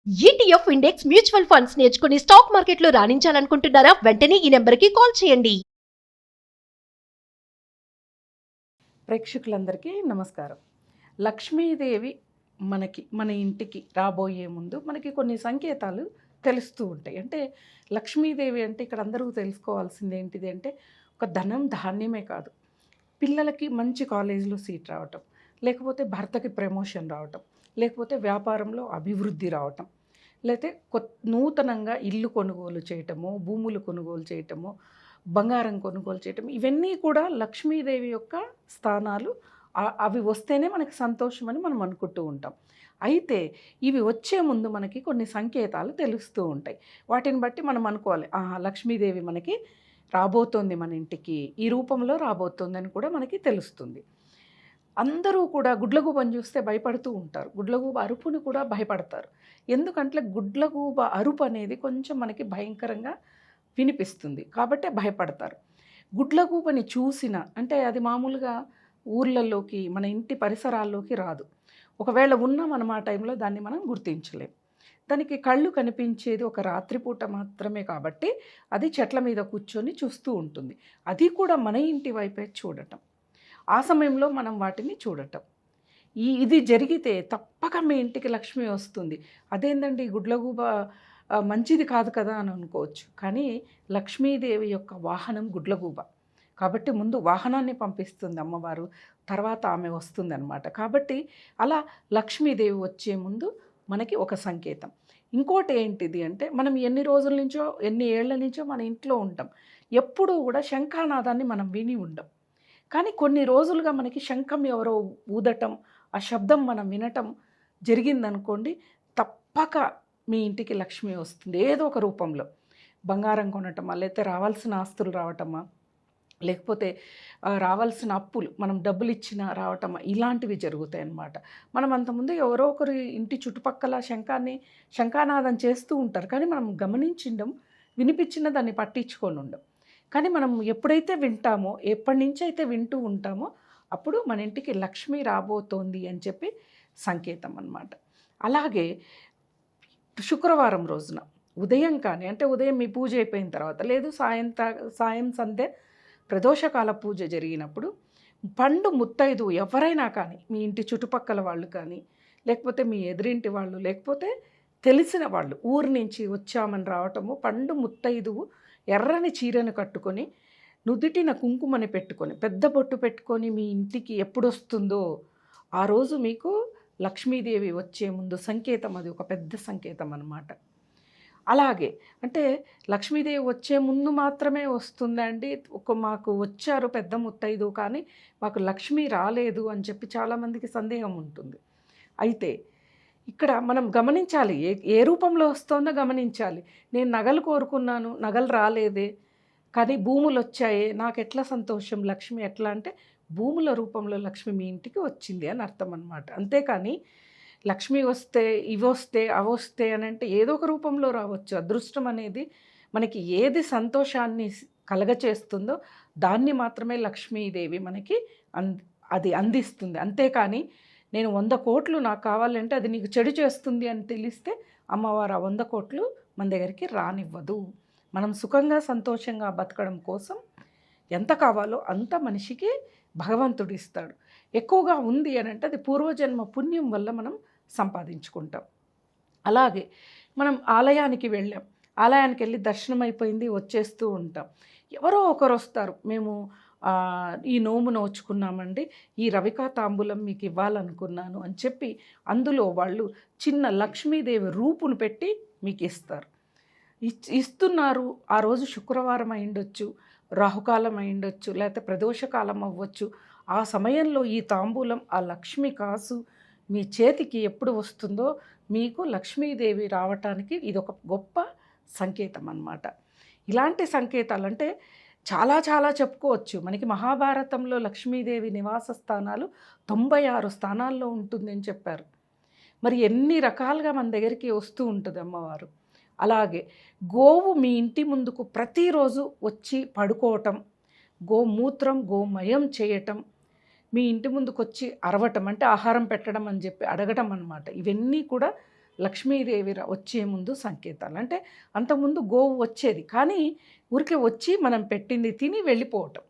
ETF index mutual funds నేర్చుకుని stock మార్కెట్లో రాణించాలనుకుంటున్నారా? వెంటనే ఈ నెంబర్కి కాల్ చేయండి. ప్రేక్షకులందరికీ నమస్కారం. లక్ష్మీదేవి మన ఇంటికి రాబోయే ముందు మనకి కొన్ని సంకేతాలు తెలుస్తూ ఉంటాయి. అంటే లక్ష్మీదేవి అంటే ఇక్కడ అందరూ తెలుసుకోవాల్సింది ఏంటిది అంటే ఒక ధనం ధాన్యమే కాదు, పిల్లలకి మంచి కాలేజీలో సీట్ రావటం, లేకపోతే భర్తకి ప్రమోషన్ రావటం, లేకపోతే వ్యాపారంలో అభివృద్ధి రావటం, లేకపోతే నూతనంగా ఇల్లు కొనుగోలు చేయటము, భూములు కొనుగోలు చేయటము, బంగారం కొనుగోలు చేయటం, ఇవన్నీ కూడా లక్ష్మీదేవి యొక్క స్థానాలు. అవి వస్తేనే మనకి సంతోషం అని మనం అనుకుంటూ ఉంటాం. అయితే ఇవి వచ్చే ముందు మనకి కొన్ని సంకేతాలు తెలుస్తూ ఉంటాయి. వాటిని బట్టి మనం అనుకోవాలి, లక్ష్మీదేవి మనకి రాబోతోంది, మన ఇంటికి ఈ రూపంలో రాబోతోందని కూడా మనకి తెలుస్తుంది. అందరూ కూడా గుడ్లగూబని చూస్తే భయపడుతూ ఉంటారు. గుడ్లగూబ అరుపుని కూడా భయపడతారు. ఎందుకంటే గుడ్లగూబ అరుపు అనేది కొంచెం మనకి భయంకరంగా వినిపిస్తుంది కాబట్టి భయపడతారు. గుడ్లగూబని చూసిన అంటే అది మామూలుగా ఊర్లలోకి, మన ఇంటి పరిసరాల్లోకి రాదు. ఒకవేళ ఉన్నా మనం ఆ టైంలో దాన్ని మనం గుర్తించలేం. దానికి కళ్ళు కనిపించేది ఒక రాత్రిపూట మాత్రమే కాబట్టి అది చెట్ల మీద కూర్చొని చూస్తూ ఉంటుంది. అది కూడా మన ఇంటి వైపే చూడటం, ఆ సమయంలో మనం వాటిని చూడటం. ఇది జరిగితే తప్పక మీ ఇంటికి లక్ష్మి వస్తుంది. అదేందండి గుడ్లగూబ మంచిది కాదు కదా అని అనుకోవచ్చు. కానీ లక్ష్మీదేవి యొక్క వాహనం గుడ్లగూబ కాబట్టి ముందు వాహనాన్ని పంపిస్తుంది అమ్మవారు, తర్వాత ఆమె వస్తుంది అన్నమాట. కాబట్టి అలా లక్ష్మీదేవి వచ్చే ముందు మనకి ఒక సంకేతం. ఇంకోటి ఏంటిది అంటే మనం ఎన్ని రోజుల నుంచో, ఎన్ని ఏళ్ల నుంచో మన ఇంట్లో ఉంటాం. ఎప్పుడూ కూడా శంఖానాదాన్ని మనం విని ఉండం. కానీ కొన్ని రోజులుగా మనకి శంఖం ఎవరో ఊదటం, ఆ శబ్దం మనం వినటం జరిగిందనుకోండి, తప్పక మీ ఇంటికి లక్ష్మి వస్తుంది. ఏదో ఒక రూపంలో బంగారం కొనటమా, లేకపోతే రావాల్సిన ఆస్తులు రావటమా, లేకపోతే రావాల్సిన అప్పులు మనం డబ్బులు ఇచ్చినా రావటమా, ఇలాంటివి జరుగుతాయి అన్నమాట. మనం అంతకుముందు ఎవరో ఒకరి ఇంటి చుట్టుపక్కల శంఖానాదం చేస్తూ ఉంటారు, కానీ మనం గమనించిండం, వినిపించిన దాన్ని పట్టించుకొని ఉండం. కానీ మనం ఎప్పుడైతే వింటామో, ఎప్పటి నుంచి అయితే వింటూ ఉంటామో, అప్పుడు మన ఇంటికి లక్ష్మి రాబోతోంది అని చెప్పి సంకేతం అన్నమాట. అలాగే శుక్రవారం రోజున ఉదయం కానీ, అంటే ఉదయం మీ పూజ అయిపోయిన తర్వాత, లేదు సాయం సంధ్య ప్రదోషకాల పూజ జరిగినప్పుడు పండు ముత్తైదు ఎవరైనా కానీ, మీ ఇంటి చుట్టుపక్కల వాళ్ళు కానీ, లేకపోతే మీ ఎదురింటి వాళ్ళు, లేకపోతే తెలిసిన వాళ్ళు ఊరి నుంచి వచ్చామని రావటము, పండు ముత్తైదువు ఎర్రని చీరను కట్టుకొని, నుదుటిన కుంకుమని పెట్టుకొని, పెద్ద బొట్టు పెట్టుకొని మీ ఇంటికి ఎప్పుడు వస్తుందో ఆ రోజు మీకు లక్ష్మీదేవి వచ్చే ముందు సంకేతం. అది ఒక పెద్ద సంకేతం అన్నమాట. అలాగే అంటే లక్ష్మీదేవి వచ్చే ముందు మాత్రమే వస్తుందండి, మాకు వచ్చారు పెద్ద ముత్తైదు కానీ మాకు లక్ష్మి రాలేదు అని చెప్పి చాలామందికి సందేహం ఉంటుంది. అయితే ఇక్కడ మనం గమనించాలి, ఏ రూపంలో వస్తుందో గమనించాలి. నేను నగలు కోరుకున్నాను, నగలు రాలేదే, కానీ భూములు వచ్చాయే, నాకు ఎట్లా సంతోషం, లక్ష్మి ఎట్లా అంటే భూముల రూపంలో లక్ష్మి మీ ఇంటికి వచ్చింది అని అర్థం అన్నమాట. అంతేకాని లక్ష్మి వస్తే, ఇవి వస్తే, అవి వస్తే అని అంటే ఏదో ఒక రూపంలో రావచ్చు. అదృష్టం అనేది మనకి ఏది సంతోషాన్ని కలగచేస్తుందో దాన్ని మాత్రమే లక్ష్మీదేవి మనకి అది అందిస్తుంది. అంతేకాని నేను 100 కోట్లు నాకు కావాలంటే అది నీకు చెడు చేస్తుంది అని తెలిస్తే అమ్మవారు ఆ 100 కోట్లు మన దగ్గరికి రానివ్వదు. మనం సుఖంగా సంతోషంగా బతకడం కోసం ఎంత కావాలో అంత మనిషికి భగవంతుడు ఇస్తాడు. ఎక్కువగా ఉంది అని అంటే అది పూర్వజన్మ పుణ్యం వల్ల మనం సంపాదించుకుంటాం. అలాగే మనం ఆలయానికి వెళ్ళాం, ఆలయానికి వెళ్ళి దర్శనం అయిపోయింది, వచ్చేస్తూ ఉంటాం. ఎవరో ఒకరు వస్తారు, మేము ఈ నోము నోచుకున్నామండి, ఈ రవికా తాంబూలం మీకు ఇవ్వాలనుకున్నాను అని చెప్పి అందులో వాళ్ళు చిన్న లక్ష్మీదేవి రూపును పెట్టి మీకు ఇస్తారు. ఇస్తున్నారు. ఆ రోజు శుక్రవారం అయిండొచ్చు, రాహుకాలం అయిండొచ్చు, లేకపోతే ప్రదోషకాలం అవ్వచ్చు. ఆ సమయంలో ఈ తాంబూలం, ఆ లక్ష్మి కాసు మీ చేతికి ఎప్పుడు వస్తుందో మీకు లక్ష్మీదేవి రావటానికి ఇది ఒక గొప్ప సంకేతం అన్నమాట. ఇలాంటి సంకేతాలు అంటే చాలా చాలా చెప్పుకోవచ్చు. మనకి మహాభారతంలో లక్ష్మీదేవి నివాస స్థానాలు 96 స్థానాల్లో ఉంటుందని చెప్పారు. మరి ఎన్ని రకాలుగా మన దగ్గరికి వస్తూ ఉంటుంది అమ్మవారు. అలాగే గోవు మీ ఇంటి ముందుకు ప్రతిరోజు వచ్చి పడుకోవటం, గోమూత్రం గోమయం చేయటం, మీ ఇంటి ముందుకు వచ్చి అరవటం అంటే ఆహారం పెట్టడం అని చెప్పి అడగటం అన్నమాట. ఇవన్నీ కూడా లక్ష్మీదేవి వచ్చే ముందు సంకేతాలు. అంటే అంతకుముందు గోవు వచ్చేది, కానీ ఊరికే వచ్చి మనం పెట్టింది తిని వెళ్ళిపోవటం.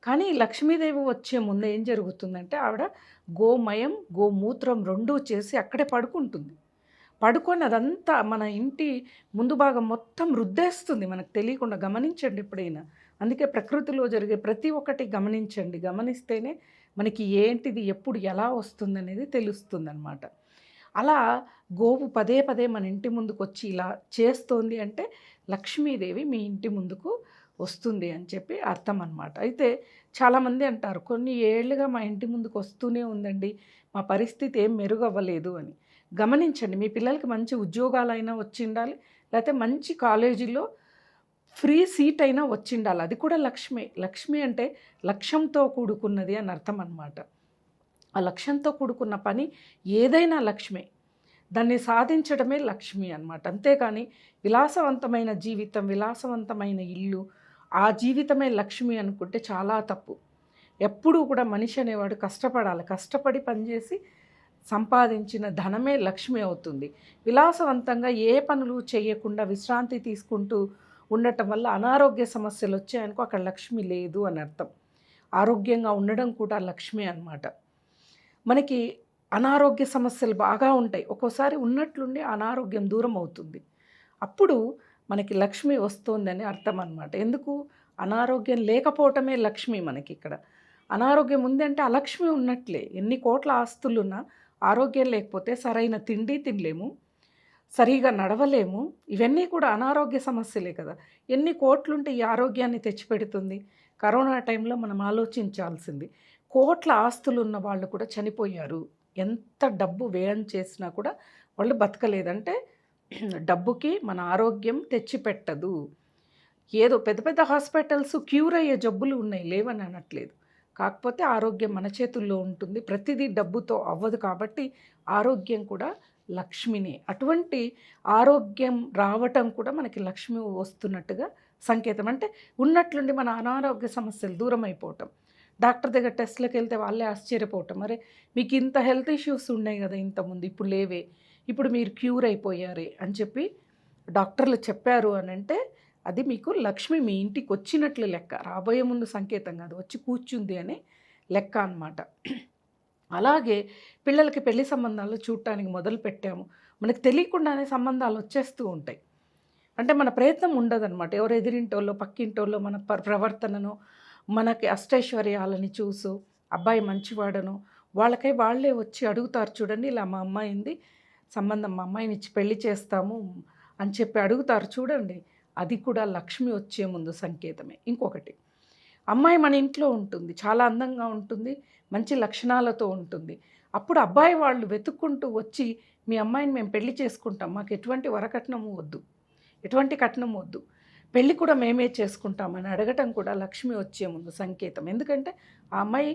కానీ లక్ష్మీదేవి వచ్చే ముందు ఏం జరుగుతుందంటే ఆవిడ గోమయం గోమూత్రం రెండూ చేసి అక్కడే పడుకుంటుంది. పడుకొని అదంతా మన ఇంటి ముందు భాగం మొత్తం రుద్దేస్తుంది మనకు తెలియకుండా. గమనించండి ఎప్పుడైనా. అందుకే ప్రకృతిలో జరిగే ప్రతి ఒక్కటి గమనించండి. గమనిస్తేనే మనకి ఏంటిది ఎప్పుడు ఎలా వస్తుందనేది తెలుస్తుంది అన్నమాట. అలా గోవు పదే పదే మన ఇంటి ముందుకు వచ్చి ఇలా చేస్తోంది అంటే లక్ష్మీదేవి మీ ఇంటి ముందుకు వస్తుంది అని చెప్పి అర్థం అన్నమాట. అయితే చాలామంది అంటారు, కొన్ని ఏళ్ళుగా మా ఇంటి ముందుకు వస్తూనే ఉందండి, మా పరిస్థితి ఏం మెరుగవ్వలేదు అని. గమనించండి, మీ పిల్లలకి మంచి ఉద్యోగాలైనా వచ్చి ఉండాలి, లేకపోతే మంచి కాలేజీలో ఫ్రీ సీట్ అయినా వచ్చి ఉండాలి. అది కూడా లక్ష్మి. లక్ష్మి అంటే లక్ష్యంతో కూడుకున్నది అని అర్థం అన్నమాట. ఆ లక్ష్యంతో కూడుకున్న పని ఏదైనా లక్ష్మి. దాన్ని సాధించడమే లక్ష్మి అన్నమాట. అంతేకాని విలాసవంతమైన జీవితం, విలాసవంతమైన ఇల్లు, ఆ జీవితమే లక్ష్మి అనుకుంటే చాలా తప్పు. ఎప్పుడూ కూడా మనిషి అనేవాడు కష్టపడాలి. కష్టపడి పనిచేసి సంపాదించిన ధనమే లక్ష్మి అవుతుంది. విలాసవంతంగా ఏ పనులు చేయకుండా విశ్రాంతి తీసుకుంటూ ఉండటం వల్ల అనారోగ్య సమస్యలు వచ్చాయనుకో అక్కడ లక్ష్మి లేదు అని అర్థం. ఆరోగ్యంగా ఉండడం కూడా లక్ష్మి అన్నమాట. మనకి అనారోగ్య సమస్యలు బాగా ఉంటాయి, ఒక్కోసారి ఉన్నట్లుండి అనారోగ్యం దూరం అవుతుంది. అప్పుడు మనకి లక్ష్మి వస్తుందని అర్థం అన్నమాట. ఎందుకు? అనారోగ్యం లేకపోవటమే లక్ష్మి మనకి ఇక్కడ. అనారోగ్యం ఉంది అంటే అలక్ష్మి ఉన్నట్లే. ఎన్ని కోట్ల ఆస్తులున్నా ఆరోగ్యం లేకపోతే సరైన తిండి తినలేము, సరిగా నడవలేము. ఇవన్నీ కూడా అనారోగ్య సమస్యలే కదా. ఎన్ని కోట్లుంటే ఈ ఆరోగ్యాన్ని తెచ్చిపెడుతుంది? కరోనా టైంలో మనం ఆలోచించాల్సింది. కోట్ల ఆస్తులు ఉన్న వాళ్ళు కూడా చనిపోయారు. ఎంత డబ్బు వ్యయం చేసినా కూడా వాళ్ళు బతకలేదంటే డబ్బుకి మన ఆరోగ్యం తెచ్చిపెట్టదు. ఏదో పెద్ద పెద్ద హాస్పిటల్స్ క్యూర్ అయ్యే జబ్బులు ఉన్నాయి, లేవని అనట్లేదు. కాకపోతే ఆరోగ్యం మన చేతుల్లో ఉంటుంది. ప్రతిదీ డబ్బుతో అవ్వదు. కాబట్టి ఆరోగ్యం కూడా లక్ష్మిని. అటువంటి ఆరోగ్యం రావటం కూడా మనకి లక్ష్మి వస్తున్నట్టుగా సంకేతం. అంటే ఉన్నట్లుండి మన అనారోగ్య సమస్యలు దూరం అయిపోవటం. డాక్టర్ దగ్గర టెస్ట్లకు వెళ్తే వాళ్ళే ఆశ్చర్యపోవటం, అరే మీకు ఇంత హెల్త్ ఇష్యూస్ ఉన్నాయి కదా ఇంతకుముందు, ఇప్పుడు లేవే, ఇప్పుడు మీరు క్యూర్ అయిపోయారే అని చెప్పి డాక్టర్లు చెప్పారు అని అంటే అది మీకు లక్ష్మి మీ ఇంటికి వచ్చినట్లు లెక్క. రాబోయే ముందు సంకేతం కాదు, వచ్చి కూర్చుంది అనే లెక్క అన్నమాట. అలాగే పిల్లలకి పెళ్లి సంబంధాలు చూడటానికి మొదలు పెట్టాము, మనకు తెలియకుండానే సంబంధాలు వచ్చేస్తూ ఉంటాయి. అంటే మన ప్రయత్నం ఉండదన్నమాట. ఎవరు ఎదిరింటోళ్ళో పక్కింటోళ్ళో మన ప్రవర్తనను, మనకి అష్టైశ్వర్యాలని చూసు అబ్బాయి మంచివాడను వాళ్ళకై వాళ్ళే వచ్చి అడుగుతారు. చూడండి, ఇలా మా అమ్మాయింది సంబంధం, మా అమ్మాయిని ఇచ్చి పెళ్లి చేస్తాము అని చెప్పి అడుగుతారు చూడండి. అది కూడా లక్ష్మి వచ్చే ముందు సంకేతమే. ఇంకొకటి, అమ్మాయి మన ఇంట్లో ఉంటుంది, చాలా అందంగా ఉంటుంది, మంచి లక్షణాలతో ఉంటుంది. అప్పుడు అబ్బాయి వాళ్ళు వెతుక్కుంటూ వచ్చి మీ అమ్మాయిని మేము పెళ్లి చేసుకుంటాం, మాకు ఎటువంటి వరకట్నము వద్దు, ఎటువంటి కట్నం వద్దు, పెళ్ళి కూడా మేమే చేసుకుంటామని అడగటం కూడా లక్ష్మి వచ్చే ముందు సంకేతం. ఎందుకంటే ఆ అమ్మాయి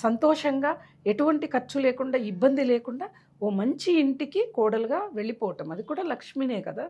సంతోషంగా ఎటువంటి ఖర్చు లేకుండా ఇబ్బంది లేకుండా ఓ మంచి ఇంటికి కోడలుగా వెళ్ళిపోవటం, అది కూడా లక్ష్మినే కదా.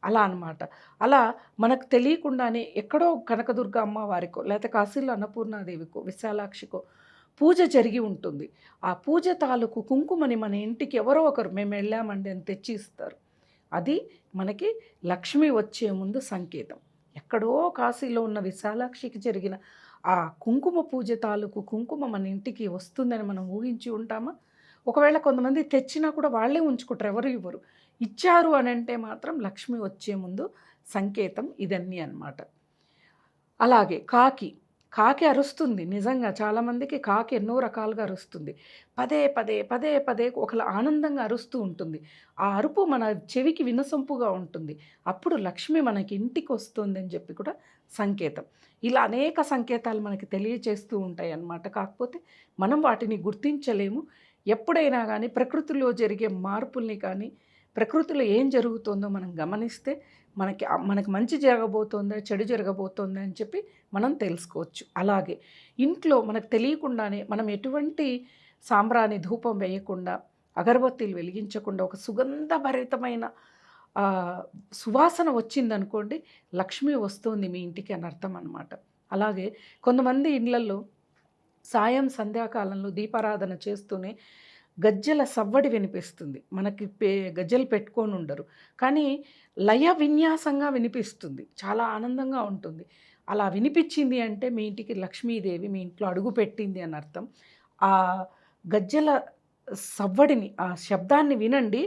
అలా అన్నమాట. అలా మనకు తెలియకుండానే ఎక్కడో కనకదుర్గ అమ్మవారికో లేకపోతే కాశీలో అన్నపూర్ణాదేవికో విశాలాక్షికో పూజ జరిగి ఉంటుంది. ఆ పూజ తాలూకు కుంకుమని మన ఇంటికి ఎవరో ఒకరు మేము వెళ్ళామండి అని తెచ్చి ఇస్తారు. అది మనకి లక్ష్మి వచ్చే ముందు సంకేతం. ఎక్కడో కాశీలో ఉన్న విశాలాక్షికి జరిగిన ఆ కుంకుమ పూజ తాలూకు కుంకుమ మన ఇంటికి వస్తుందని మనం ఊహించి ఉంటామా? ఒకవేళ కొంతమంది తెచ్చినా కూడా వాళ్ళే ఉంచుకుంటారు, ఎవరు ఇవ్వరు. ఇచ్చారు అని అంటే మాత్రం లక్ష్మి వచ్చే ముందు సంకేతం ఇదన్నీ అన్నమాట. అలాగే కాకి అరుస్తుంది. నిజంగా చాలామందికి కాకి ఎన్నో రకాలుగా అరుస్తుంది. పదే పదే పదే పదే ఒకలా ఆనందంగా అరుస్తూ ఉంటుంది. ఆ అరుపు మన చెవికి వినసొంపుగా ఉంటుంది. అప్పుడు లక్ష్మి మనకి ఇంటికి వస్తుంది అని చెప్పి కూడా సంకేతం. ఇలా అనేక సంకేతాలు మనకి తెలియచేస్తూ ఉంటాయి అన్నమాట. కాకపోతే మనం వాటిని గుర్తించలేము. ఎప్పుడైనా కానీ ప్రకృతిలో జరిగే మార్పుల్ని కానీ, ప్రకృతిలో ఏం జరుగుతుందో మనం గమనిస్తే మనకి మంచి జరగబోతుందా చెడు జరగబోతుందా అని చెప్పి మనం తెలుసుకోవచ్చు. అలాగే ఇంట్లో మనకు తెలియకుండానే మనం ఎటువంటి సాంబ్రాణి ధూపం వేయకుండా, అగరబత్తీలు వెలిగించకుండా ఒక సుగంధభరితమైన సువాసన వచ్చిందనుకోండి, లక్ష్మి వస్తుంది మీ ఇంటికి అని అర్థం అన్నమాట. అలాగే కొంతమంది ఇళ్లలో సాయం సంధ్యాకాలంలో దీపారాధన చేస్తూనే గజ్జెల సవ్వడి వినిపిస్తుంది. మనకి గజ్జెలు పెట్టుకొని ఉండరు, కానీ లయ విన్యాసంగా వినిపిస్తుంది. చాలా ఆనందంగా ఉంటుంది. అలా వినిపించింది అంటే మీ ఇంటికి లక్ష్మీదేవి మీ ఇంట్లో అడుగు పెట్టింది అని అర్థం. ఆ గజ్జెల సవ్వడిని, ఆ శబ్దాన్ని వినండి.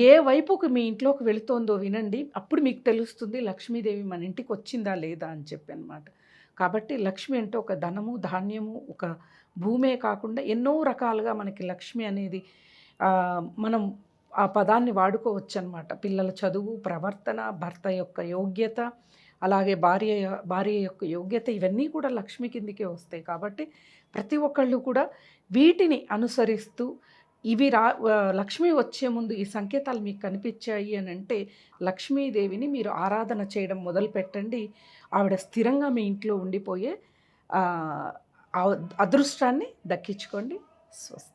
ఏ వైపుకు మీ ఇంట్లోకి వెళుతోందో వినండి. అప్పుడు మీకు తెలుస్తుంది లక్ష్మీదేవి మన ఇంటికి వచ్చిందా లేదా అని చెప్పి అనమాట. కాబట్టి లక్ష్మి అంటే ఒక ధనము, ధాన్యము, ఒక భూమే కాకుండా ఎన్నో రకాలుగా మనకి లక్ష్మి అనేది మనం ఆ పదాన్ని వాడుకోవచ్చు అనమాట. పిల్లల చదువు, ప్రవర్తన, భర్త యొక్క యోగ్యత, అలాగే భార్య యొక్క యోగ్యత, ఇవన్నీ కూడా లక్ష్మి కిందికే వస్తాయి. కాబట్టి ప్రతి ఒక్కళ్ళు కూడా వీటిని అనుసరిస్తూ ఇవి లక్ష్మి వచ్చే ముందు ఈ సంకేతాలు మీకు కనిపించాయి అని అంటే లక్ష్మీదేవిని మీరు ఆరాధన చేయడం మొదలు పెట్టండి. ఆవిడ స్థిరంగా మీ ఇంట్లో ఉండిపోయే అదృష్టాన్ని దక్కించుకోండి. స్వస్తి.